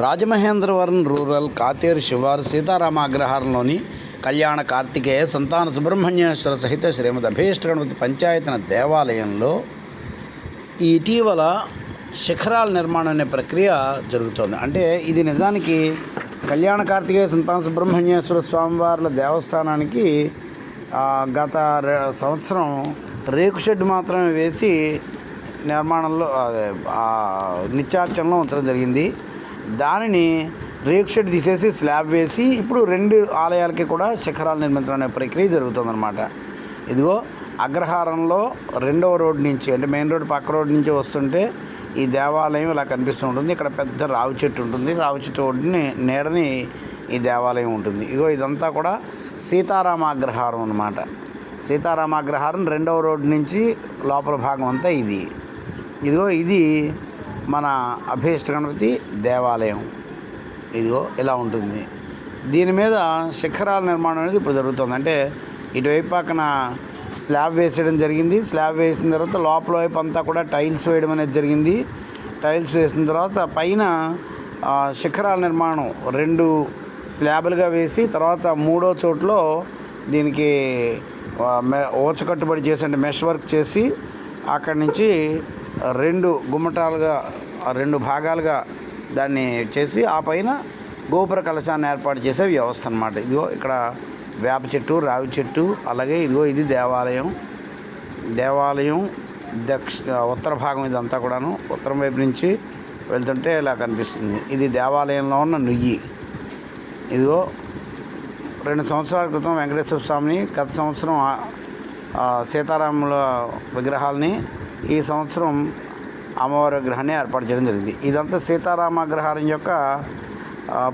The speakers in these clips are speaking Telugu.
రాజమహేంద్రవరం రూరల్ కాతేరు శివారు సీతారామ అగ్రహారంలోని కళ్యాణ కార్తికేయ సంతాన సుబ్రహ్మణ్యేశ్వర సహిత శ్రీమద్ అభీష్ట గణపతి పంచాయతన దేవాలయంలో ఇటీవల శిఖరాల నిర్మాణం అనే ప్రక్రియ జరుగుతోంది. అంటే ఇది నిజానికి కళ్యాణ కార్తికేయ సంతాన సుబ్రహ్మణ్యేశ్వర స్వామివార్ల దేవస్థానానికి గత సంవత్సరం రేకు షెడ్ మాత్రమే వేసి నిర్మాణంలో నిత్యార్చనలో ఉంచడం జరిగింది. దానిని రేకు షెడ్ తీసేసి స్లాబ్ వేసి ఇప్పుడు 2 ఆలయాలకి కూడా శిఖరాలు నిర్మించడం అనే ప్రక్రియ జరుగుతుందన్నమాట. ఇదిగో అగ్రహారంలో 2వ రోడ్ నుంచి, అంటే మెయిన్ రోడ్ పక్క రోడ్ నుంచి వస్తుంటే ఈ దేవాలయం ఇలా కనిపిస్తూ ఉంటుంది. ఇక్కడ పెద్ద రావి చెట్టు ఉంటుంది. రావి చెట్టు ఒడ్డుని నీడని ఈ దేవాలయం ఉంటుంది. ఇగో ఇదంతా కూడా సీతారామాగ్రహారం అన్నమాట. సీతారామాగ్రహారం 2వ రోడ్ నుంచి లోపల భాగం అంతా ఇదిగో ఇది మన అభీష్ట గణపతి దేవాలయం. ఇదిగో ఇలా ఉంటుంది. దీని మీద శిఖరాల నిర్మాణం అనేది ఇప్పుడు జరుగుతుంది. అంటే ఇటువైపు పక్కన స్లాబ్ వేసేయడం జరిగింది. స్లాబ్ వేసిన తర్వాత లోపల వైపు అంతా కూడా టైల్స్ వేయడం అనేది జరిగింది. టైల్స్ వేసిన తర్వాత పైన శిఖరాల నిర్మాణం 2 స్లాబులుగా వేసి తర్వాత 3వ చోట్లో దీనికి ఓచకట్టుబడి చేసి, అంటే మెష్ వర్క్ చేసి అక్కడి నుంచి 2 గుమ్మటాలుగా 2 భాగాలుగా దాన్ని చేసి ఆ పైన గోపుర కలశాన్ని ఏర్పాటు చేసే వ్యవస్థ అన్నమాట. ఇదిగో ఇక్కడ వేప చెట్టు, రావి చెట్టు, అలాగే ఇదిగో ఇది దేవాలయం. ఉత్తర భాగం ఇదంతా కూడాను. ఉత్తరం వైపు నుంచి వెళ్తుంటే ఇలా కనిపిస్తుంది. ఇది దేవాలయంలో ఉన్న నుయ్యి. ఇదిగో 2 సంవత్సరాల క్రితం వెంకటేశ్వర స్వామిని, గత సంవత్సరం సీతారాముల విగ్రహాలని, ఈ సంవత్సరం అమ్మవారి విగ్రహాన్ని ఏర్పాటు చేయడం జరిగింది. ఇదంతా సీతారామాగ్రహారం యొక్క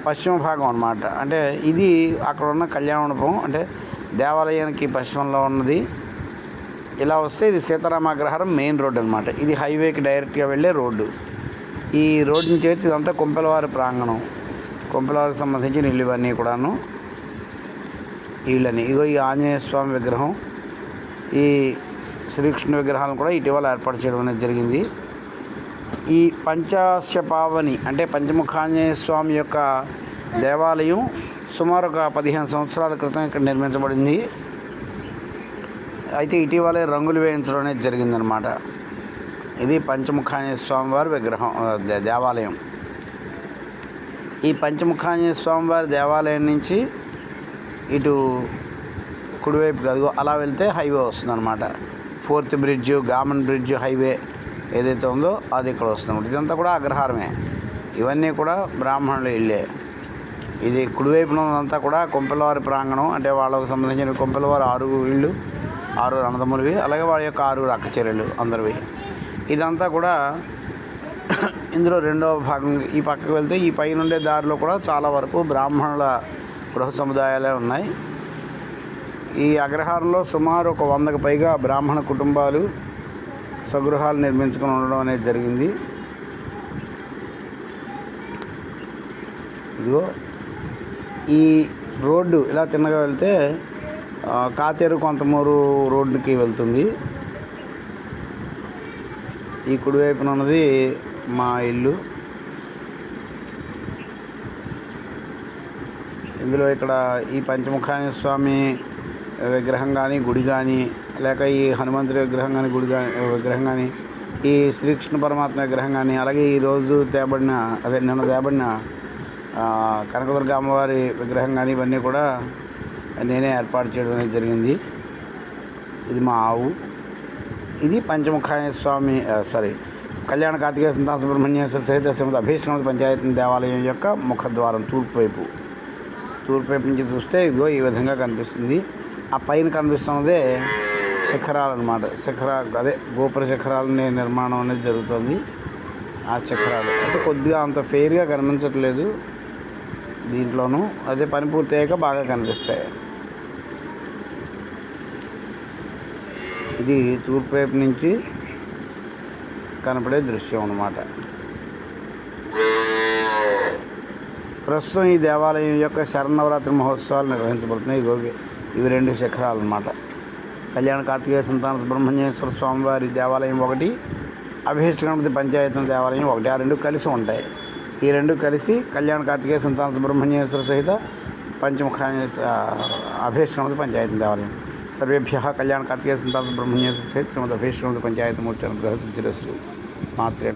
పశ్చిమ భాగం అన్నమాట. అంటే ఇది అక్కడ ఉన్న కళ్యాణ మండపం, అంటే దేవాలయానికి పశ్చిమంలో ఉన్నది. ఇలా వస్తే ఇది సీతారామాగ్రహారం మెయిన్ రోడ్డు అన్నమాట. ఇది హైవేకి డైరెక్ట్గా వెళ్ళే రోడ్డు. ఈ రోడ్డు నుంచి వచ్చి ఇదంతా కొంపెలవారి ప్రాంగణం. కొంపెలవారికి సంబంధించిన ఇల్లు ఇవన్నీ కూడాను. ఇళ్ళని ఇగో ఈ ఆంజనేయ స్వామి విగ్రహం, ఈ శ్రీకృష్ణ విగ్రహాలను కూడా ఇటీవల ఏర్పాటు చేయడం అనేది జరిగింది. ఈ పంచాశపావని అంటే పంచముఖాంజనేయ స్వామి యొక్క దేవాలయం సుమారు ఒక 15 సంవత్సరాల క్రితం ఇక్కడ నిర్మించబడింది. అయితే ఇటీవలే రంగులు వేయించడం అనేది జరిగిందనమాట. ఇది పంచముఖాంజనేయ స్వామి వారి విగ్రహం దేవాలయం. ఈ పంచముఖాంజనేయ స్వామి వారి దేవాలయం నుంచి ఇటు కుడివైపు గదిగో అలా వెళ్తే హైవే వస్తుందన్నమాట. 4th bridge, Gammon bridge highway ఏదైతే ఉందో అది ఇక్కడ వస్తుంది. ఇదంతా కూడా అగ్రహారమే. ఇవన్నీ కూడా బ్రాహ్మణుల ఇళ్ళే. ఇది కుడివైపున ఉన్నదంతా కూడా కొంపెలవారి ప్రాంగణం. అంటే వాళ్ళకు సంబంధించిన కొంపెలవారి 6 ఇళ్ళు, 6 అన్నదమ్ములవి, అలాగే వాళ్ళ యొక్క 6 అక్క చెల్లెళ్ళు అందరివి. ఇదంతా కూడా ఇందులో 2వ భాగం. ఈ పక్కకు వెళ్తే ఈ పైన ఉండే దారిలో కూడా చాలా వరకు బ్రాహ్మణుల గృహ సముదాయాలే ఉన్నాయి. ఈ అగ్రహారంలో సుమారు ఒక 100కు పైగా బ్రాహ్మణ కుటుంబాలు స్వగృహాలు నిర్మించుకొని ఉండడం అనేది జరిగింది. ఇదిగో ఈ రోడ్డు ఇలా తిన్నగా వెళ్తే కాతేరు కొంతమూరు రోడ్డుకి వెళ్తుంది. ఈ కుడివైపున ఉన్నది మా ఇల్లు. ఇందులో ఇక్కడ ఈ పంచముఖాంజనేయ స్వామి విగ్రహం కానీ, గుడి కానీ, లేక ఈ హనుమంతుడి విగ్రహం కానీ, విగ్రహం కానీ, ఈ శ్రీకృష్ణ పరమాత్మ విగ్రహం కానీ, అలాగే ఈరోజు నిన్న తేబడిన కనకదుర్గ అమ్మవారి విగ్రహం కానీ, ఇవన్నీ కూడా నేనే ఏర్పాటు చేయడం అనేది జరిగింది. ఇది మా ఆవు. ఇది పంచముఖాంజనేయ స్వామి కళ్యాణ కార్తికేయ సంతాన సుబ్రహ్మణ్యేశ్వర సహిత శ్రీమద్ అభీష్ట గణపతి పంచాయతీ దేవాలయం యొక్క ముఖద్వారం తూర్పు వైపు నుంచి చూస్తే ఇదిగో ఈ విధంగా కనిపిస్తుంది. ఆ పైన కనిపిస్తున్నదే శిఖరాలు అన్నమాట. అదే గోపుర శిఖరాలని నిర్మాణం అనేది జరుగుతుంది. ఆ శిఖరాలు అంటే కొద్దిగా అంత ఫెయిర్గా కనిపించట్లేదు దీంట్లోనూ. అదే పని పూర్తి అయ్యాక బాగా కనిపిస్తాయి. ఇది తూర్పు వైపు నుంచి కనపడే దృశ్యం అన్నమాట. ప్రస్తుతం ఈ దేవాలయం యొక్క శరన్నవరాత్రి మహోత్సవాలు నిర్వహించబడుతున్నాయి. ఇవి 2 శిఖరాలు అన్నమాట. కళ్యాణ కార్తికేయ సంతాన సుబ్రహ్మణ్యేశ్వర స్వామివారి దేవాలయం ఒకటి, అభీష్ట గణపతి పంచాయతీ దేవాలయం ఒకటి. ఆ 2 కలిసి ఉంటాయి. ఈ రెండు కలిసి కళ్యాణ కార్తికేయ సంతాన సుబ్రహ్మణ్యేశ్వర సహిత పంచముఖ అభేష్కృత పంచాయతీ దేవాలయం. సర్వేభ్యः కళ్యాణ కార్తికేయ సంతాన సుబ్రహ్మణ్యేశ్వర సహిత శ్రీమద్ అభేష్కృత పంచాయతీ మూర్తి అనుగ్రహ సిద్ధిరస్తు. మాత్రేణ